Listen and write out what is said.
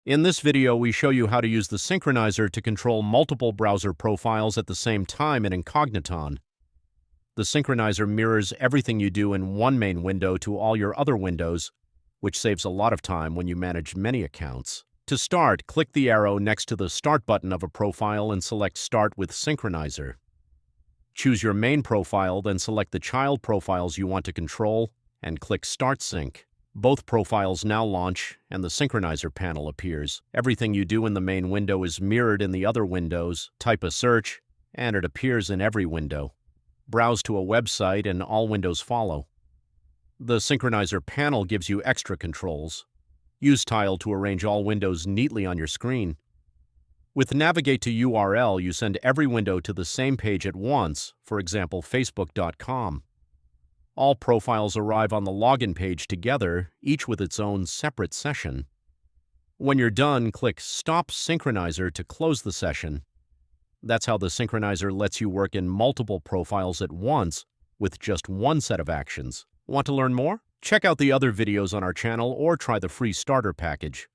In this video, we show you how to use the Synchronizer to control multiple browser profiles at the same time in Incogniton. The Synchronizer mirrors everything you do in one main window to all your other windows, which saves a lot of time when you manage many accounts. To start, click the arrow next to the Start button of a profile and select Start with Synchronizer. Choose your main profile, then select the child profiles you want to control, and click Start Sync. Both profiles now launch, and the Synchronizer panel appears. Everything you do in the main window is mirrored in the other windows. Type a search, and it appears in every window. Browse to a website, and all windows follow. The Synchronizer panel gives you extra controls. Use Tile to arrange all windows neatly on your screen. With Navigate to URL, you send every window to the same page at once, for example, facebook.com. All profiles arrive on the login page together, each with its own separate session. When you're done, click Stop Synchronizer to close the session. That's how the Synchronizer lets you work in multiple profiles at once with just one set of actions. Want to learn more? Check out the other videos on our channel or try the free starter package.